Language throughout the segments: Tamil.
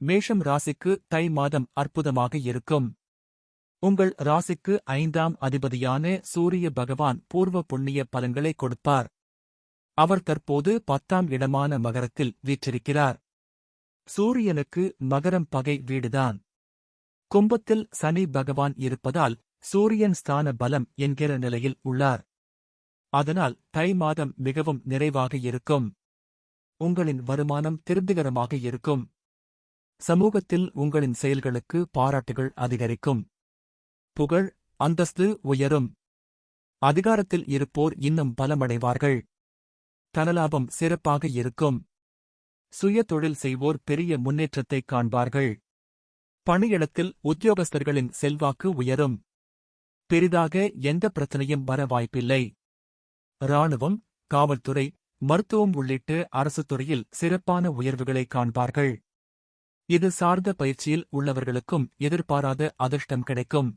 மேஷம் ராசிக்கு தை மாதம் அற்புதமாக இருக்கும். உங்கள் ராசிக்கு 5ஆம் அதிபதியான சூரிய பகவான் பூர்வ புண்ணிய பலன்களை கொடுப்பார். அவர் தற்போது 10ஆம் இடமான மகரத்தில் வீற்றிருக்கிறார். சூரியனுக்கு மகரம் பகை வீடுதான். கும்பத்தில் சனி பகவான் இருப்பதால் சூரியன் ஸ்தான பலம் என்கிற நிலையில் உள்ளார். அதனால் தை மாதம் மிகவும் நிறைவாக இருக்கும். உங்களின் வருமானம் திருப்திகரமாக இருக்கும். சமூகத்தில் உங்களின் செயல்களுக்கு பாராட்டுகள் அதிகரிக்கும். புகழ், அந்தஸ்து உயரும். அதிகாரத்தில் இருப்போர் இன்னும் பலமடைவார்கள். தனலாபம் சிறப்பாக இருக்கும். சுய தொழில் செய்வோர் பெரிய முன்னேற்றத்தைக் காண்பார்கள். பணியிடத்தில் உத்தியோகஸ்தர்களின் செல்வாக்கு உயரும். பெரிதாக எந்த பிரச்சனையும் வர வாய்ப்பில்லை. இராணுவம், காவல்துறை, மருத்துவம் உள்ளிட்ட அரசு துறையில் சிறப்பான உயர்வுகளை காண்பார்கள். இது சார்ந்த பயிற்சியில் உள்ளவர்களுக்கும் எதிர்பாராத அதிர்ஷ்டம் கிடைக்கும்.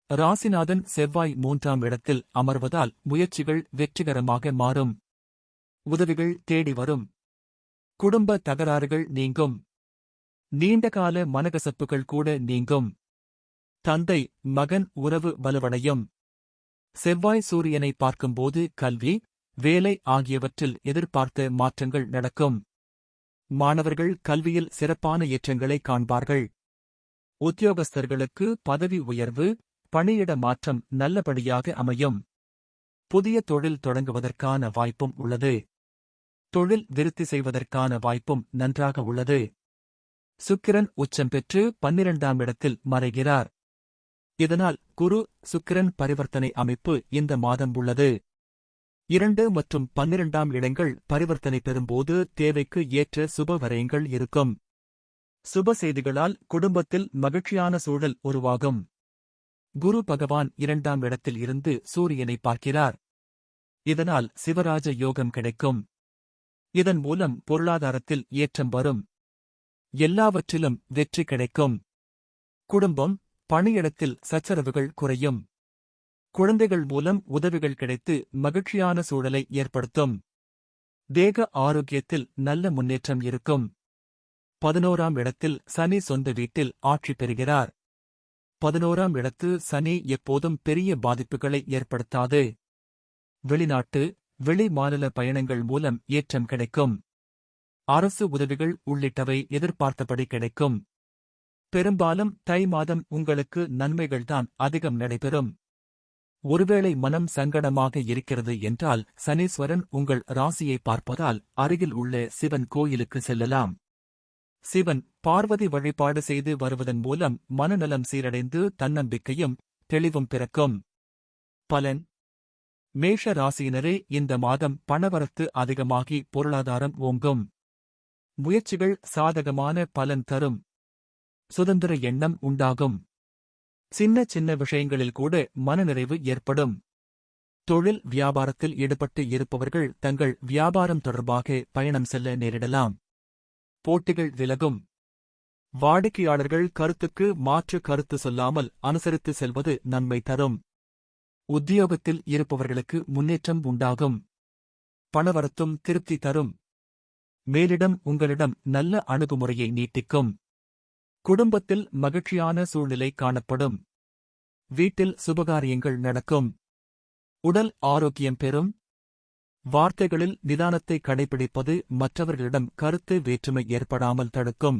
ராசிநாதன் செவ்வாய் 3ஆம் இடத்தில் அமர்வதால் முயற்சிகள் வெற்றிகரமாக மாறும். உதவிகள் தேடி வரும். குடும்ப தகராறுகள் நீங்கும். நீண்டகால மனக்கசப்புகள் கூட நீங்கும். தந்தை மகன் உறவு வலுவடையும். செவ்வாய் சூரியனை பார்க்கும்போது கல்வி, வேலை ஆகியவற்றில் எதிர்பார்த்த மாற்றங்கள் நடக்கும். மாணவர்கள் கல்வியில் சிறப்பான ஏற்றங்களை காண்பார்கள். உத்தியோகஸ்தர்களுக்கு பதவி உயர்வு, பணியிட மாற்றம் நல்லபடியாக அமையும். புதிய தொழில் தொடங்குவதற்கான வாய்ப்பும் உள்ளது. தொழில் விருத்தி செய்வதற்கான வாய்ப்பும் நன்றாக உள்ளது. சுக்கிரன் உச்சம் பெற்று 12ஆம் இடத்தில் மறைகிறார். இதனால் குரு சுக்கிரன் பரிவர்த்தனை அமைப்பு இந்த மாதம் உள்ளது. 2 மற்றும் 12ஆம் இடங்கள் பரிவர்த்தனை பெறும்போது தேவைக்கு ஏற்ற சுப விரயங்கள் இருக்கும். சுப செய்திகளால் குடும்பத்தில் மகிழ்ச்சியான சூழல் உருவாகும். குரு பகவான் 2ஆம் இடத்தில் இருந்து சூரியனை பார்க்கிறார். இதனால் சிவராஜ யோகம் கிடைக்கும். இதன் மூலம் பொருளாதாரத்தில் ஏற்றம் வரும். எல்லாவற்றிலும் வெற்றி கிடைக்கும். குடும்பம், பணியிடத்தில் சச்சரவுகள் குறையும். குழந்தைகள் மூலம் உதவிகள் கிடைத்து மகிழ்ச்சியான சூழலை ஏற்படுத்தும். தேக ஆரோக்கியத்தில் நல்ல முன்னேற்றம் இருக்கும். 11ஆம் இடத்தில் சனி சொந்த வீட்டில் ஆட்சி பெறுகிறார். 11ஆம் இடத்து சனி எப்போதும் பெரிய பாதிப்புகளை ஏற்படுத்தாது. வெளிநாட்டு, வெளி மாநில பயணங்கள் மூலம் ஏற்றம் கிடைக்கும். அரசு உதவிகள் உள்ளிட்டவை எதிர்பார்த்தபடி கிடைக்கும். பெரும்பாலும் தை மாதம் உங்களுக்கு நன்மைகள்தான் அதிகம் நடைபெறும். ஒருவேளை மனம் சங்கடமாக இருக்கிறது என்றால் சனீஸ்வரன் உங்கள் ராசியை பார்ப்பதால் அருகில் உள்ள சிவன் கோயிலுக்கு செல்லலாம். சிவன், பார்வதி வழிபாடு செய்து வருவதன் மூலம் மனநலம் சீரடைந்து தன்னம்பிக்கையும் தெளிவும் பிறக்கும். பலன்: மேஷ ராசியினரே இந்த மாதம் பணவரத்து அதிகமாகி பொருளாதாரம் ஓங்கும். முயற்சிகள் சாதகமான பலன் தரும். சுதந்திர எண்ணம் உண்டாகும். சின்ன சின்ன விஷயங்களில் கூட மனநிறைவு ஏற்படும். தொழில் வியாபாரத்தில் ஈடுபட்டு இருப்பவர்கள் தங்கள் வியாபாரம் தொடர்பாக பயணம் செல்ல நேரிடலாம். போட்டிகள் விலகும். வாடிக்கையாளர்கள் கருத்துக்கு மாற்று கருத்து சொல்லாமல் அனுசரித்து செல்வது நன்மை தரும். உத்தியோகத்தில் இருப்பவர்களுக்கு முன்னேற்றம் உண்டாகும். பணவரத்தும் திருப்தி தரும். மேலிடம் உங்களிடம் நல்ல அணுகுமுறையை நீட்டிக்கும். குடும்பத்தில் மகிழ்ச்சியான சூழ்நிலை காணப்படும். வீட்டில் சுபகாரியங்கள் நடக்கும். உடல் ஆரோக்கியம் பெறும். வார்த்தைகளில் நிதானத்தை கடைபிடிப்பது மற்றவர்களிடம் கருத்து வேற்றுமை ஏற்படாமல் தடுக்கும்.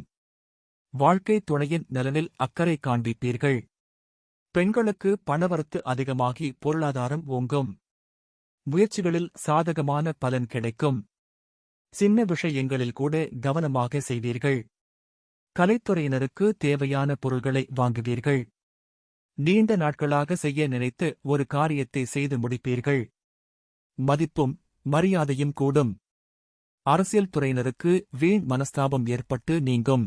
வாழ்க்கை துணையின் நலனில் அக்கறை காண்பிப்பீர்கள். பெண்களுக்கு பணவரத்து அதிகமாகி பொருளாதாரம் ஓங்கும். முயற்சிகளில் சாதகமான பலன் கிடைக்கும். சின்ன விஷயங்களில் கூட கவனமாக செய்வீர்கள். கலைத்துறையினருக்கு தேவையான பொருள்களை வாங்குவீர்கள். நீண்ட நாட்களாக செய்ய நினைத்து ஒரு காரியத்தை செய்து முடிப்பீர்கள். மதிப்பும் மரியாதையும் கூடும். அரசியல் துறையினருக்கு வீண் மனஸ்தாபம் ஏற்பட்டு நீங்கும்.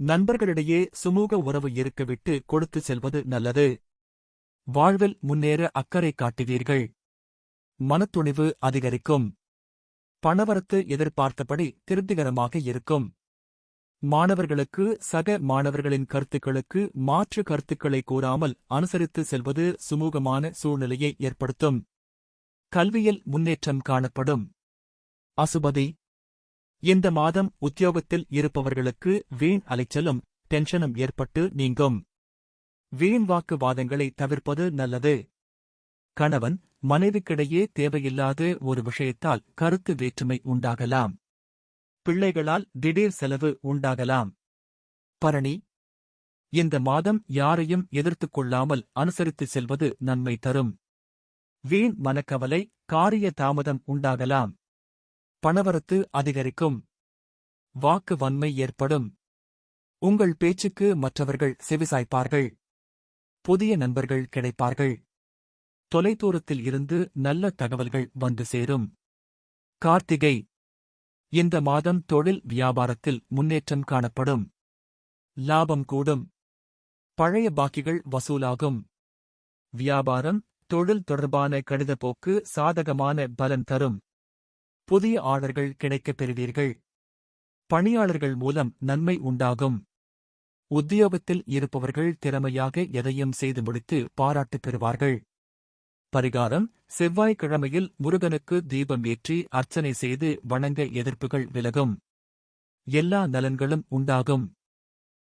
நண்பர்களிடையே சுமூக உறவு இருக்கவிட்டு கொடுத்து செல்வது நல்லது. வாழ்வில் முன்னேற அக்கறை காட்டுவீர்கள். மனத்துணிவு அதிகரிக்கும். பணவரத்து எதிர்பார்த்தபடி திருப்திகரமாக இருக்கும். மாணவர்களுக்கு சக மாணவர்களின் கருத்துக்களுக்கு மாற்று கருத்துக்களை கூறாமல் அனுசரித்து செல்வது சுமூகமான சூழ்நிலையை ஏற்படுத்தும். கல்வியில் முன்னேற்றம் காணப்படும். அசுபதி இந்த மாதம் உத்தியோகத்தில் இருப்பவர்களுக்கு வீண் அலைச்சலும் டென்ஷனும் ஏற்பட்டு நீங்கும். வீண் வாக்குவாதங்களை தவிர்ப்பது நல்லது. கணவன் மனைவிக்கிடையே தேவையில்லாத ஒரு விஷயத்தால் கருத்து வேற்றுமை உண்டாகலாம். பிள்ளைகளால் திடீர் செலவு உண்டாகலாம். பரணி, இந்த மாதம் யாரையும் எதிர்த்துக் கொள்ளாமல் அனுசரித்து செல்வது நன்மை தரும். வீண் மனக்கவலை, காரிய தாமதம் உண்டாகலாம். பணவரத்து அதிகரிக்கும். வாக்கு வன்மை ஏற்படும். உங்கள் பேச்சுக்கு மற்றவர்கள் செவிசாய்ப்பார்கள். புதிய நண்பர்கள் கிடைப்பார்கள். தொலைதூரத்தில் இருந்து நல்ல தகவல்கள் வந்து சேரும். கார்த்திகை, இந்த மாதம் தொழில் வியாபாரத்தில் முன்னேற்றம் காணப்படும். லாபம் கூடும். பழைய பாக்கிகள் வசூலாகும். வியாபாரம், தொழில் தொடர்பான கடித போக்கு சாதகமான பலன் தரும். புதிய ஆர்டர்கள் கிடைக்கப் பெறுவீர்கள். பணியாளர்கள் மூலம் நன்மை உண்டாகும். உத்தியோகத்தில் இருப்பவர்கள் திறமையாக எதையும் செய்து முடித்து பாராட்டு பெறுவார்கள். பரிகாரம்: செவ்வாய்க்கிழமையில் முருகனுக்கு தீபம் ஏற்றி அர்ச்சனை செய்து வணங்க எதிர்ப்புகள் விலகும். எல்லா நலன்களும் உண்டாகும்.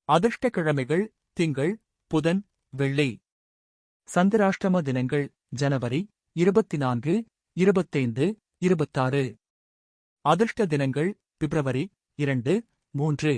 அதிர்ஷ்ட கிழமைகள்: திங்கள், புதன், வெள்ளி. சந்திராஷ்டம தினங்கள்: ஜனவரி 24, 25, 26. அதிர்ஷ்ட தினங்கள்: பிப்ரவரி 2, 3.